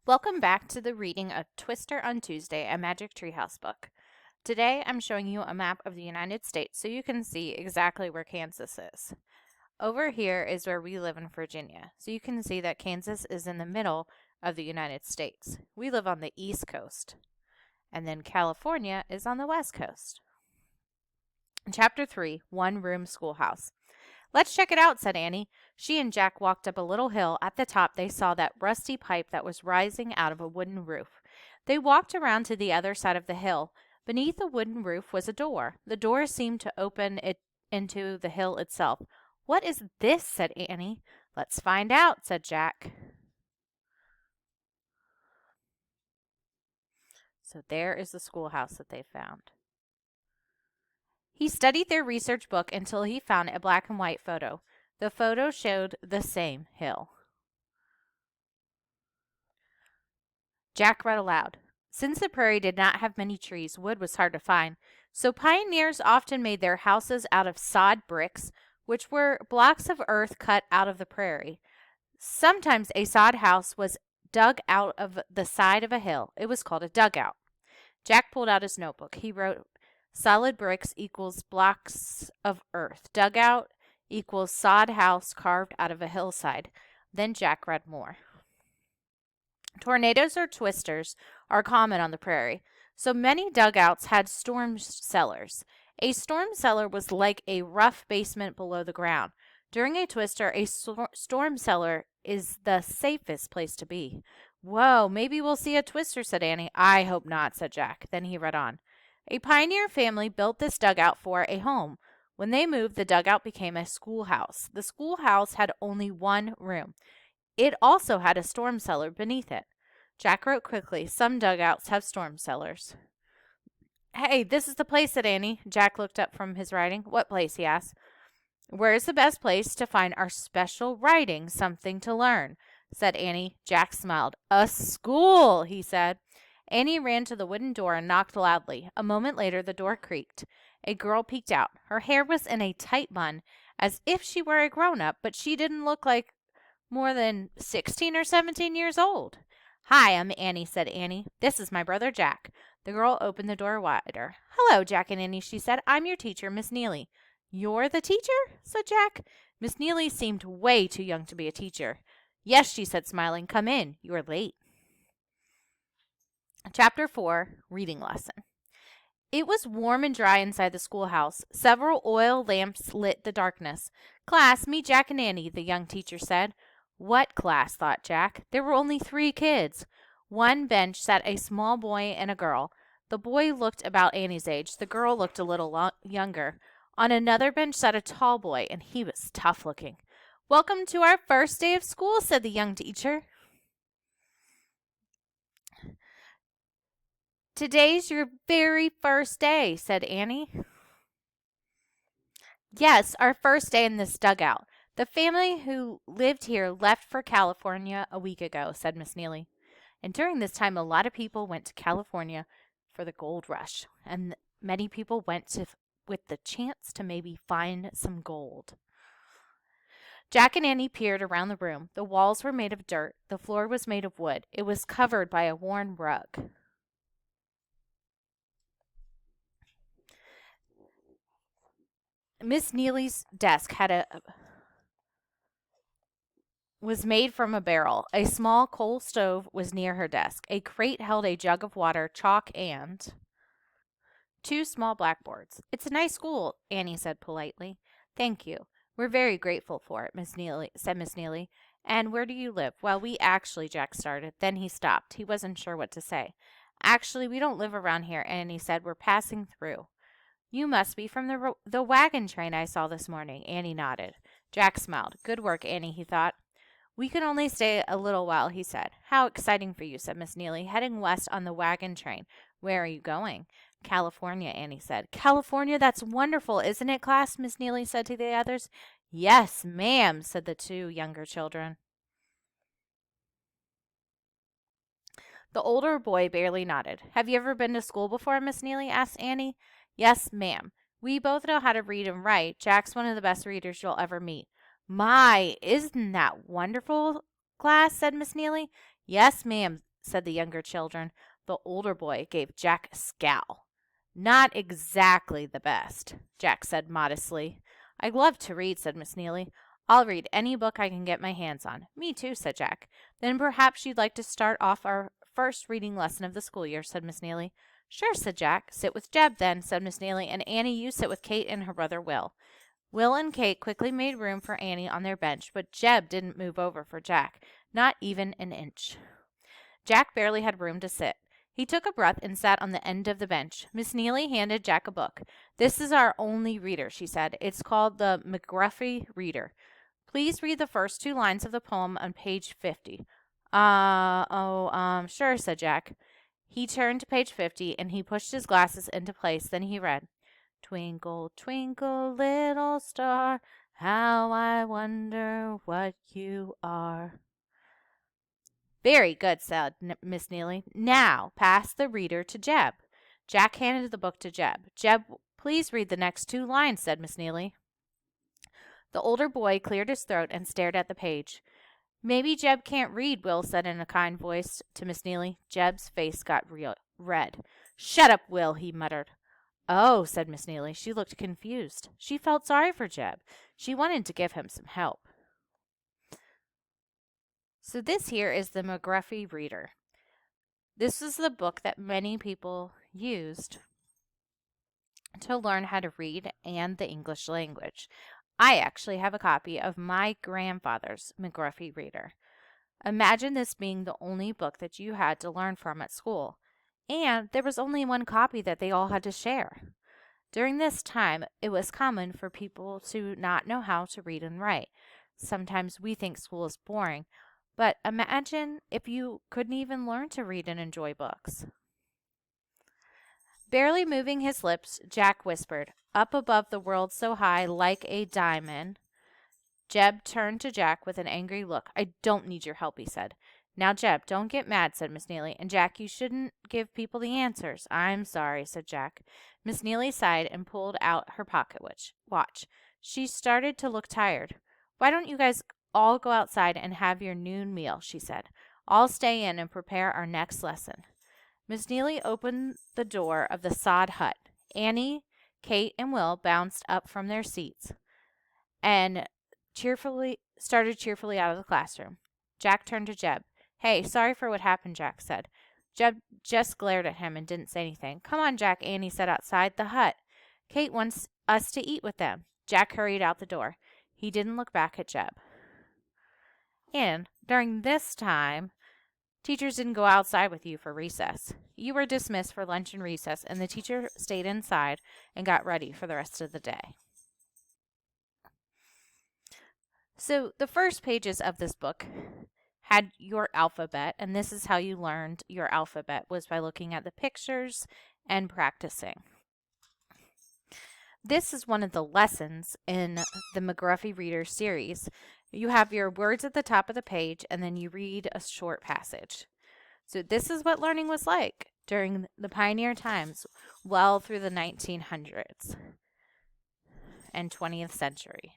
Welcome back to the reading of Twister on Tuesday, a Magic Treehouse book. Today I'm showing you a map of the United States so you can see exactly where Kansas is. Over here is where we live in Virginia, so you can see that Kansas is in the middle of the United States. We live on the East Coast, and then California is on the West Coast. Chapter 3, One Room Schoolhouse. Let's check it out, said Annie. She and Jack walked up a little hill. At the top, they saw that rusty pipe that was rising out of a wooden roof. They walked around to the other side of the hill. Beneath the wooden roof was a door. The door seemed to open it into the hill itself. What is this? Said Annie. Let's find out, said Jack. So there is the schoolhouse that they found. He studied their research book until he found a black and white photo. The photo showed the same hill. Jack read aloud. Since the prairie did not have many trees, wood was hard to find, so pioneers often made their houses out of sod bricks, which were blocks of earth cut out of the prairie. Sometimes a sod house was dug out of the side of a hill. It was called a dugout. Jack pulled out his notebook. He wrote, solid bricks equals blocks of earth. Dugout equals sod house carved out of a hillside. Then Jack read more. Tornadoes or twisters are common on the prairie, so many dugouts had storm cellars. A storm cellar was like a rough basement below the ground. During a twister, a storm cellar is the safest place to be. Whoa, maybe we'll see a twister, said Annie. I hope not, said Jack. Then he read on. A pioneer family built this dugout for a home. When they moved, the dugout became a schoolhouse. The schoolhouse had only one room. It also had a storm cellar beneath it. Jack wrote quickly, some dugouts have storm cellars. Hey, this is the place, said Annie. Jack looked up from his writing. What place? He asked. Where is the best place to find our special writing, something to learn? Said Annie. Jack smiled. A school, he said. Annie ran to the wooden door and knocked loudly. A moment later, the door creaked. A girl peeked out. Her hair was in a tight bun, as if she were a grown-up, but she didn't look like more than 16 or 17 years old. Hi, I'm Annie, said Annie. This is my brother Jack. The girl opened the door wider. Hello, Jack and Annie, she said. I'm your teacher, Miss Neely. You're the teacher? Said Jack. Miss Neely seemed way too young to be a teacher. Yes, she said, smiling. Come in. You are late. Chapter 4, Reading Lesson. It was warm and dry inside the schoolhouse. Several oil lamps lit the darkness. Class, meet Jack and Annie, the young teacher said. What class? Thought Jack. There were only 3 kids. One bench sat a small boy and a girl. The boy looked about Annie's age. The girl looked a little younger. On another bench sat a tall boy, and he was tough looking. Welcome to our first day of school, said the young teacher. Today's your very first day, said Annie. Yes, our first day in this dugout. The family who lived here left for California a week ago, said Miss Neely. And during this time, a lot of people went to California for the gold rush, and many people went with the chance to maybe find some gold. Jack and Annie peered around the room. The walls were made of dirt. The floor was made of wood. It was covered by a worn rug. Miss Neely's desk was made from a barrel. A small coal stove was near her desk. A crate held a jug of water, chalk, and 2 small blackboards. It's a nice school, Annie said politely. Thank you. We're very grateful for it, said Miss Neely. And where do you live? Well, Jack started. Then he stopped. He wasn't sure what to say. Actually, we don't live around here, Annie said. We're passing through. You must be from the wagon train I saw this morning. Annie nodded. Jack smiled. Good work, Annie, he thought. We can only stay a little while, he said. How exciting for you, said Miss Neely. Heading west on the wagon train. Where are you going? California, Annie said. California? That's wonderful, isn't it, class? Miss Neely said to the others. Yes, ma'am, said the 2 younger children. The older boy barely nodded. Have you ever been to school before, Miss Neely? Asked Annie. Yes, ma'am. We both know how to read and write. Jack's one of the best readers you'll ever meet. My, isn't that wonderful, class? Said Miss Neely. Yes, ma'am, said the younger children. The older boy gave Jack a scowl. Not exactly the best, Jack said modestly. I love to read, said Miss Neely. I'll read any book I can get my hands on. Me too, said Jack. Then perhaps you'd like to start off our first reading lesson of the school year, said Miss Neely. Sure, said Jack. Sit with Jeb, then, said Miss Neely, and Annie, you sit with Kate and her brother Will. Will and Kate quickly made room for Annie on their bench, but Jeb didn't move over for Jack, not even an inch. Jack barely had room to sit. He took a breath and sat on the end of the bench. Miss Neely handed Jack a book. This is our only reader, she said. It's called the McGruffy Reader. Please read the first 2 lines of the poem on page 50. Sure, said Jack. He turned to page 50, and he pushed his glasses into place. Then he read, Twinkle, twinkle, little star, how I wonder what you are. Very good, said Miss Neely. Now, pass the reader to Jeb. Jack handed the book to Jeb. Jeb, please read the next 2 lines, said Miss Neely. The older boy cleared his throat and stared at the page. Maybe Jeb can't read, Will said in a kind voice to Miss Neely. Jeb's face got red. Shut up, Will, he muttered. Oh, said Miss Neely. She looked confused. She felt sorry for Jeb. She wanted to give him some help. So this here is the McGruffy Reader. This is the book that many people used to learn how to read and the English language. I actually have a copy of my grandfather's McGruffy Reader. Imagine this being the only book that you had to learn from at school, and there was only one copy that they all had to share. During this time, it was common for people to not know how to read and write. Sometimes we think school is boring, but imagine if you couldn't even learn to read and enjoy books. Barely moving his lips, Jack whispered, Up above the world so high, like a diamond. Jeb turned to Jack with an angry look. I don't need your help, he said. Now, Jeb, don't get mad, said Miss Neely. And Jack, you shouldn't give people the answers. I'm sorry, said Jack. Miss Neely sighed and pulled out her pocket watch. She started to look tired. Why don't you guys all go outside and have your noon meal, she said. I'll stay in and prepare our next lesson. Miss Neely opened the door of the sod hut. Annie, Kate, and Will bounced up from their seats and started cheerfully out of the classroom. Jack turned to Jeb. Hey, sorry for what happened, Jack said. Jeb just glared at him and didn't say anything. Come on, Jack, Annie said outside the hut. Kate wants us to eat with them. Jack hurried out the door. He didn't look back at Jeb. And during this time, teachers didn't go outside with you for recess. You were dismissed for lunch and recess, and the teacher stayed inside and got ready for the rest of the day. So the first pages of this book had your alphabet, and this is how you learned your alphabet, was by looking at the pictures and practicing. This is one of the lessons in the McGruffy Reader series. You have your words at the top of the page, and then you read a short passage. So this is what learning was like during the pioneer times, well through the 1900s and 20th century.